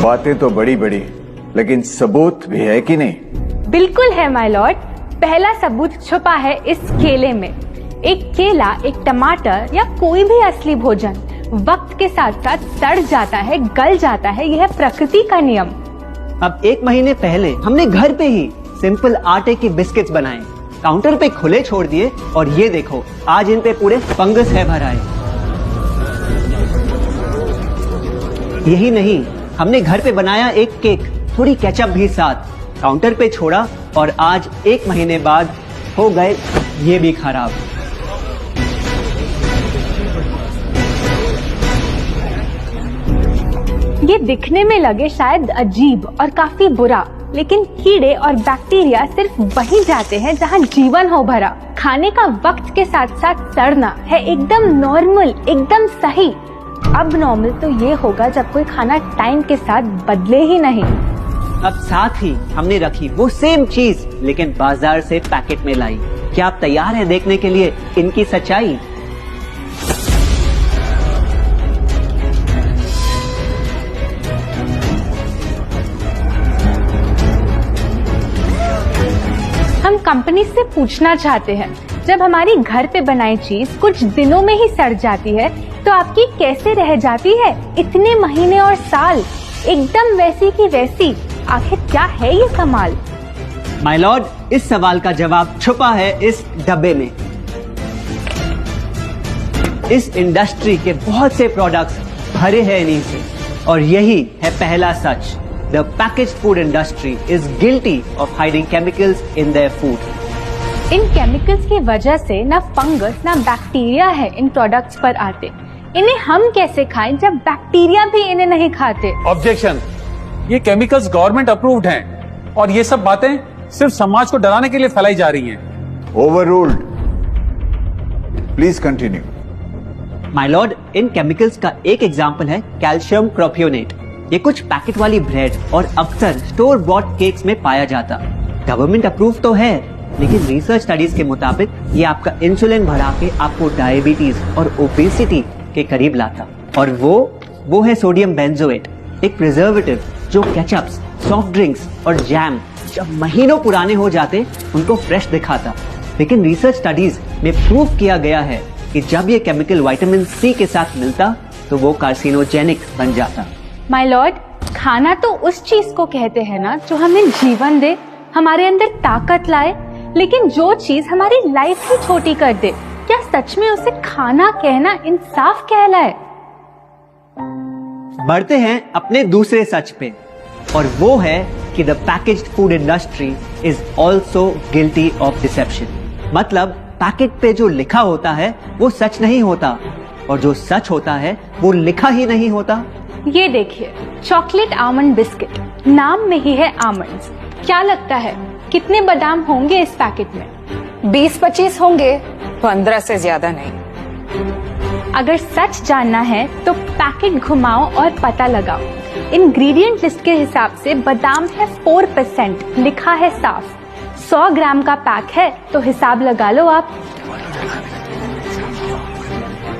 बातें तो बड़ी बड़ी, लेकिन सबूत भी है कि नहीं? बिल्कुल है माय लॉर्ड। पहला सबूत छुपा है इस केले में। एक केला, एक टमाटर या कोई भी असली भोजन वक्त के साथ साथ सड़ जाता है, गल जाता है। यह प्रकृति का नियम। अब 1 महीने पहले हमने घर पे ही सिंपल आटे की बिस्किट्स बनाए, काउंटर पे खुले छोड़ दिए और ये देखो आज इन पे पूरे फंगस है भरा है। यही नहीं, हमने घर पे बनाया एक केक, थोड़ी केचप भी साथ, काउंटर पे छोड़ा और आज 1 महीने बाद हो गए ये भी खराब। ये दिखने में लगे शायद अजीब और काफी बुरा, लेकिन कीड़े और बैक्टीरिया सिर्फ वहीं जाते हैं जहां जीवन हो भरा। खाने का वक्त के साथ साथ सड़ना है एकदम नॉर्मल, एकदम सही। अब नॉर्मल तो ये होगा जब कोई खाना टाइम के साथ बदले ही नहीं। अब साथ ही हमने रखी वो सेम चीज लेकिन बाजार से पैकेट में लाई। क्या आप तैयार हैं देखने के लिए इनकी सच्चाई? हम कंपनी से पूछना चाहते हैं, जब हमारी घर पे बनाई चीज कुछ दिनों में ही सड़ जाती है तो आपकी कैसे रह जाती है इतने महीने और साल एकदम वैसी की वैसी? आखिर क्या है ये कमाल? माय लॉर्ड, इस सवाल का जवाब छुपा है इस डब्बे में। इस इंडस्ट्री के बहुत से प्रोडक्ट्स भरे हैं इन्हीं से और यही है पहला सच। The packaged food industry is guilty of hiding chemicals in their food. In chemicals की वजह से ना फंगस ना बैक्टीरिया है इन प्रोडक्ट्स पर आते। इन्हें हम कैसे खाएं जब बैक्टीरिया भी इन्हें नहीं खाते? ऑब्जेक्शन, ये केमिकल्स गवर्नमेंट अप्रूव्ड हैं और ये सब बातें सिर्फ समाज को डराने के लिए फैलाई जा रही हैं। Overruled. Please continue. My Lord, in chemicals का एक एग्जांपल है कैल्शियम प्रोपियोनेट। ये कुछ पैकेट वाली ब्रेड और अक्सर स्टोर बॉट केक्स में पाया जाता। गवर्नमेंट अप्रूव तो है, लेकिन रिसर्च स्टडीज के मुताबिक ये आपका इंसुलिन बढ़ा के आपको डायबिटीज और ओबेसिटी के करीब लाता। और वो है सोडियम बेंजोएट, एक प्रिजर्वेटिव जो केचप्स, सॉफ्ट ड्रिंक्स और जैम जब महीनों पुराने हो जाते उनको फ्रेश दिखाता। लेकिन रिसर्च स्टडीज में प्रूव किया गया है कि जब ये केमिकल विटामिन सी के साथ मिलता तो वो कार्सिनोजेनिक बन जाता। माय लॉर्ड, खाना तो उस चीज को कहते हैं ना जो हमें जीवन दे, हमारे अंदर ताकत लाए। लेकिन जो चीज हमारी लाइफ ही छोटी कर दे, क्या सच में उसे खाना कहना इंसाफ कहलाए? बढ़ते हैं अपने दूसरे सच पे और वो है कि the packaged food industry is also guilty of deception. मतलब पैकेट पे जो लिखा होता है वो सच नहीं होता और जो सच होता है वो लिखा ही नहीं होता। ये देखिए, चॉकलेट आमंड बिस्किट, नाम में ही है आमंड्स। क्या लगता है कितने बादाम होंगे इस पैकेट में? 20-25 होंगे, 15 से ज्यादा नहीं। अगर सच जानना है तो पैकेट घुमाओ और पता लगाओ। इंग्रेडिएंट लिस्ट के हिसाब से बादाम है 4%, लिखा है साफ। 100 ग्राम का पैक है तो हिसाब लगा लो आप।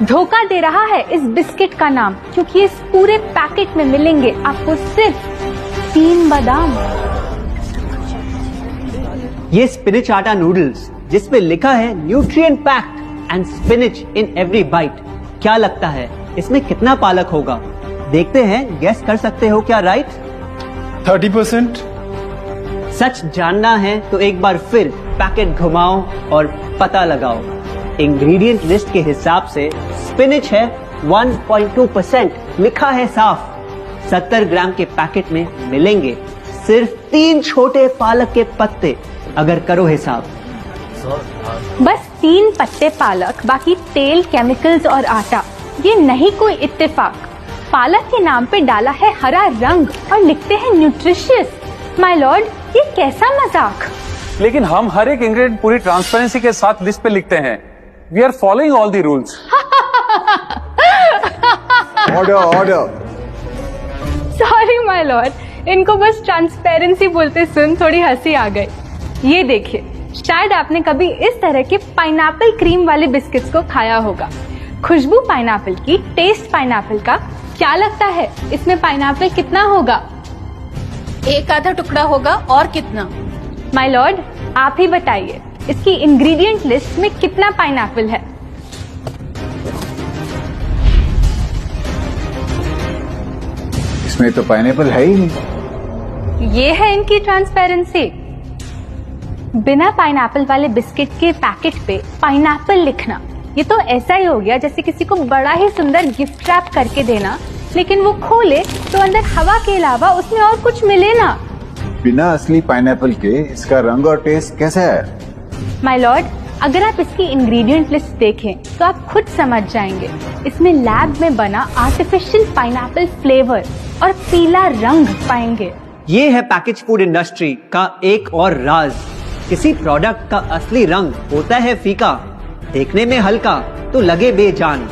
धोखा दे रहा है इस बिस्किट का नाम, क्योंकि इस पूरे पैकेट में मिलेंगे आपको सिर्फ 3 बादाम। ये स्पिनच आटा नूडल्स जिसपे लिखा है nutrient packed and spinach in every bite. क्या लगता है इसमें कितना पालक होगा? देखते हैं, गेस कर सकते हो क्या राइट? 30%। सच जानना है तो एक बार फिर पैकेट घुमाओ और पता लगाओ। इंग्रेडिएंट लिस्ट के हिसाब से स्पिनच है 1.2%, लिखा है साफ। 70 ग्राम के पैकेट में मिलेंगे सिर्फ 3 छोटे पालक के पत्ते। अगर करो हिसाब, बस 3 पत्ते पालक, बाकी तेल, केमिकल्स और आटा। ये नहीं कोई इत्तेफाक। पालक के नाम पे डाला है हरा रंग और लिखते हैं न्यूट्रिशियस। माय लॉर्ड, ये कैसा मजाक? लेकिन हम हर एक इंग्रेडिएंट पूरी ट्रांसपेरेंसी के साथ लिस्ट पे लिखते हैं। We are following all the rules. Order. Sorry my lord, इनको बस ट्रांसपेरेंसी बोलते सुन थोड़ी हंसी आ गई। ये देखिए, शायद आपने कभी इस तरह के पाइनएप्पल क्रीम वाले बिस्किट्स को खाया होगा। खुशबू पाइनएप्पल की, टेस्ट पाइनएप्पल का। क्या लगता है इसमें पाइनएप्पल कितना होगा? एक आधा टुकड़ा होगा और कितना? माय लॉर्ड, आप ही बताइए, इसकी इंग्रेडिएंट लिस्ट में कितना पाइनएप्पल है? इसमें तो पाइनएप्पल है ही नहीं। ये है इनकी ट्रांसपेरेंसी। बिना पाइनएप्पल वाले बिस्किट के पैकेट पे पाइनएप्पल लिखना, ये तो ऐसा ही हो गया जैसे किसी को बड़ा ही सुंदर गिफ्ट रैप करके देना, लेकिन वो खोले तो अंदर हवा के अलावा उसमें और कुछ मिले ना। बिना असली पाइनएप्पल के इसका रंग और टेस्ट कैसा है? माय लॉर्ड, अगर आप इसकी इंग्रेडिएंट लिस्ट देखें तो आप खुद समझ जाएंगे। इसमें लैब में बना आर्टिफिशियल पाइनएप्पल फ्लेवर और पीला रंग पाएंगे। ये है पैकेज फूड इंडस्ट्री का एक और राज। किसी प्रोडक्ट का असली रंग होता है फीका, देखने में हल्का तो लगे बेजान।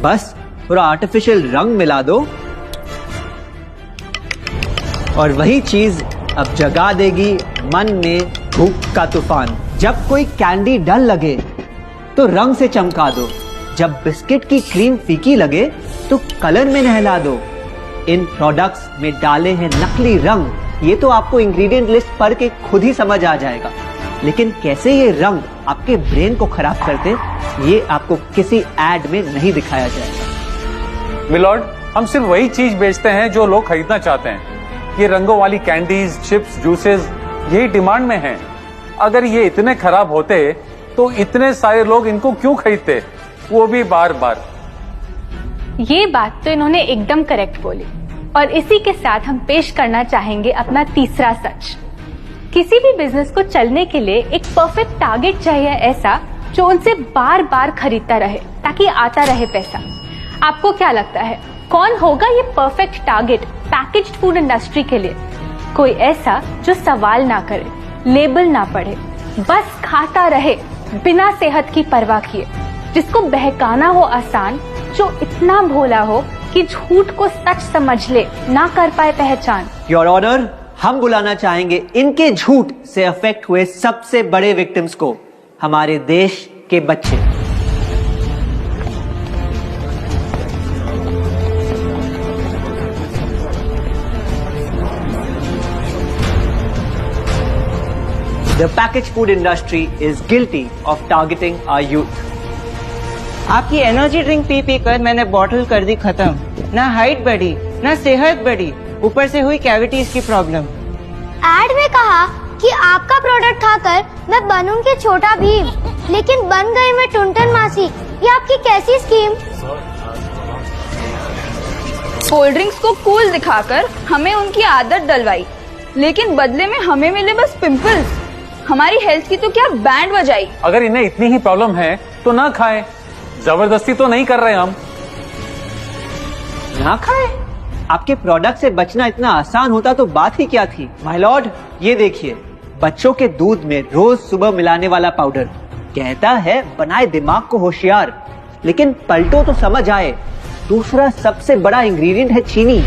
बस थोड़ा आर्टिफिशियल रंग मिला दो और वही चीज अब जगा देगी मन में भूख का तूफान। जब कोई कैंडी डल लगे तो रंग से चमका दो, जब बिस्किट की क्रीम फीकी लगे तो कलर में नहला दो। इन प्रोडक्ट्स में डाले हैं नकली रंग, ये तो आपको इंग्रेडिएंट लिस्ट पढ़ के खुद ही समझ आ जाएगा। लेकिन कैसे ये रंग आपके ब्रेन को खराब करते, ये आपको किसी एड में नहीं दिखाया जाएगा। मिलॉर्ड, हम सिर्फ वही चीज बेचते हैं जो लोग खरीदना चाहते हैं। ये रंगों वाली कैंडीज, चिप्स, जूसेस यही डिमांड में हैं। अगर ये इतने खराब होते तो इतने सारे लोग इनको क्यों खरीदते, वो भी बार बार। ये बात तो इन्होंने एकदम करेक्ट बोली। और इसी के साथ हम पेश करना चाहेंगे अपना तीसरा सच। किसी भी बिजनेस को चलने के लिए एक परफेक्ट टारगेट चाहिए, ऐसा जो उनसे बार बार खरीदता रहे ताकि आता रहे पैसा। आपको क्या लगता है कौन होगा ये perfect target packaged food industry के लिए? कोई ऐसा जो सवाल ना करे, लेबल ना पढ़े, बस खाता रहे बिना सेहत की परवाह किए, जिसको बहकाना हो आसान, जो इतना भोला हो कि झूठ को सच समझ ले, ना कर पाए पहचान। योर ऑनर, हम बुलाना चाहेंगे इनके झूठ से अफेक्ट हुए सबसे बड़े विक्टिम्स को, हमारे देश के बच्चे। The packaged food industry is guilty of targeting our youth. आपकी एनर्जी ड्रिंक पी पी कर मैंने बॉटल कर दी खत्म। ना हाइट बढ़ी, ना सेहत बढ़ी, ऊपर से हुई कैविटीज की प्रॉब्लम। एड में कहा कि आपका प्रोडक्ट खाकर मैं बनूंगी छोटा भीम, लेकिन बन गई मैं टुनटन मासी। ये आपकी कैसी स्कीम? कोल्ड ड्रिंक्स को कूल दिखाकर हमें उनकी आदत डलवाई, लेकिन बदले में हमें मिले बस पिंपल्स। हमारी हेल्थ की तो क्या बैंड बजाई। अगर इन्हें इतनी ही प्रॉब्लम है तो ना खाएं, जबरदस्ती तो नहीं कर रहे हम। ना खाए? आपके प्रोडक्ट से बचना इतना आसान होता तो बात ही क्या थी। माय लॉर्ड, ये देखिए, बच्चों के दूध में रोज सुबह मिलाने वाला पाउडर कहता है बनाए दिमाग को होशियार, लेकिन पलटो तो समझ आए। दूसरा सबसे बड़ा इंग्रेडिएंट है चीनी,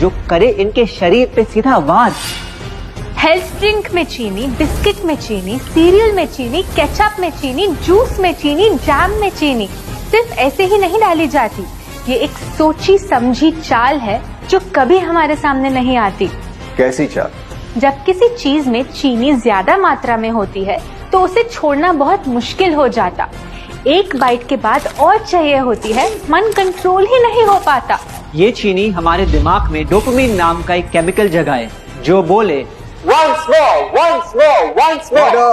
जो करे इनके शरीर पे सीधा वार। हेल्थ ड्रिंक में चीनी, बिस्किट में चीनी, सीरियल में चीनी, केचप में चीनी, जूस में चीनी, जैम में चीनी सिर्फ ऐसे ही नहीं डाली जाती। ये एक सोची समझी चाल है जो कभी हमारे सामने नहीं आती। कैसी चाल? जब किसी चीज में चीनी ज्यादा मात्रा में होती है तो उसे छोड़ना बहुत मुश्किल हो जाता। एक बाइट के बाद और चाहिए होती है, मन कंट्रोल ही नहीं हो पाता। ये चीनी हमारे दिमाग में डोपामिन नाम का एक केमिकल जगाए, जो बोले Once more.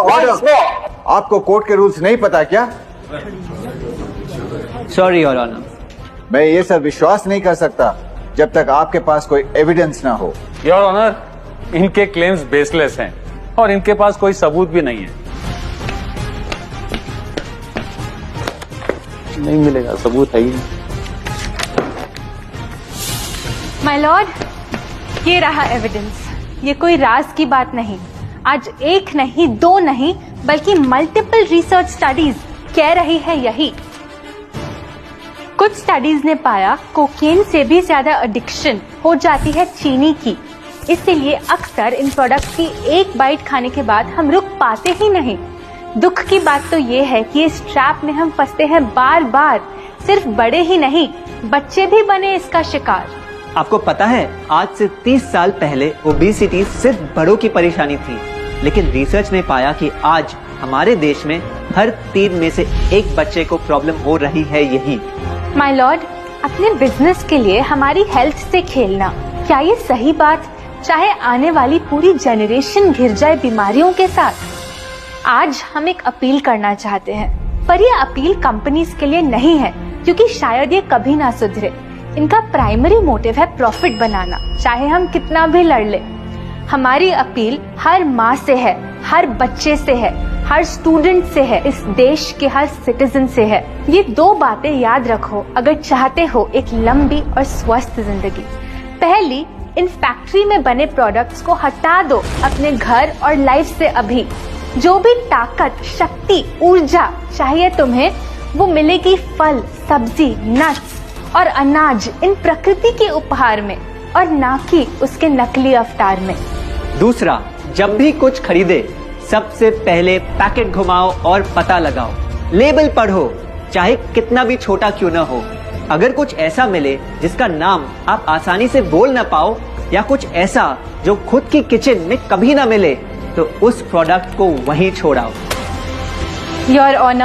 Order. आपको कोर्ट के रूल्स नहीं पता क्या? Sorry your honour. मैं ये सब विश्वास नहीं कर सकता जब तक आपके पास कोई एविडेंस ना हो। योर ऑनर, इनके क्लेम्स बेसलेस हैं और इनके पास कोई सबूत भी नहीं है। नहीं मिलेगा, सबूत है ही नहीं। माय लॉर्ड, ये रहा एविडेंस। ये कोई राज की बात नहीं। आज एक नहीं, दो नहीं, बल्कि मल्टीपल रिसर्च स्टडीज कह रही है यही। कुछ स्टडीज ने पाया कोकेन से भी ज्यादा एडिक्शन हो जाती है चीनी की। इसीलिए अक्सर इन प्रोडक्ट्स की एक बाइट खाने के बाद हम रुक पाते ही नहीं। दुख की बात तो ये है कि इस ट्रैप में हम फंसते हैं बार बार। सिर्फ बड़े ही नहीं, बच्चे भी बने इसका शिकार। आपको पता है, आज से 30 साल पहले ओबेसिटी सिर्फ बड़ों की परेशानी थी, लेकिन रिसर्च ने पाया कि आज हमारे देश में हर 3 में से 1 बच्चे को प्रॉब्लम हो रही है यही। माय लॉर्ड, अपने बिजनेस के लिए हमारी हेल्थ से खेलना, क्या ये सही बात, चाहे आने वाली पूरी जनरेशन घिर जाए बीमारियों के साथ? आज हम एक अपील करना चाहते हैं, पर ये अपील कंपनीज के लिए नहीं है, क्योंकि शायद ये कभी ना सुधरे। इनका प्राइमरी मोटिव है प्रॉफिट बनाना, चाहे हम कितना भी लड़ ले। हमारी अपील हर माँ से है, हर बच्चे से है, हर स्टूडेंट से है, इस देश के हर सिटीजन से है। ये 2 बातें याद रखो अगर चाहते हो एक लंबी और स्वस्थ जिंदगी। पहली, इन फैक्ट्री में बने प्रोडक्ट्स को हटा दो अपने घर और लाइफ से अभी। जो भी ताकत, शक्ति, ऊर्जा चाहिए तुम्हें, वो मिलेगी फल, सब्जी, नट्स और अनाज इन प्रकृति के उपहार में, और ना कि उसके नकली अवतार में। दूसरा, जब भी कुछ खरीदे सबसे पहले पैकेट घुमाओ और पता लगाओ, लेबल पढ़ो, चाहे कितना भी छोटा क्यों न हो। अगर कुछ ऐसा मिले जिसका नाम आप आसानी से बोल ना पाओ, या कुछ ऐसा जो खुद की किचन में कभी ना मिले, तो उस प्रोडक्ट को वहीं छोड़ाओ। Your honour,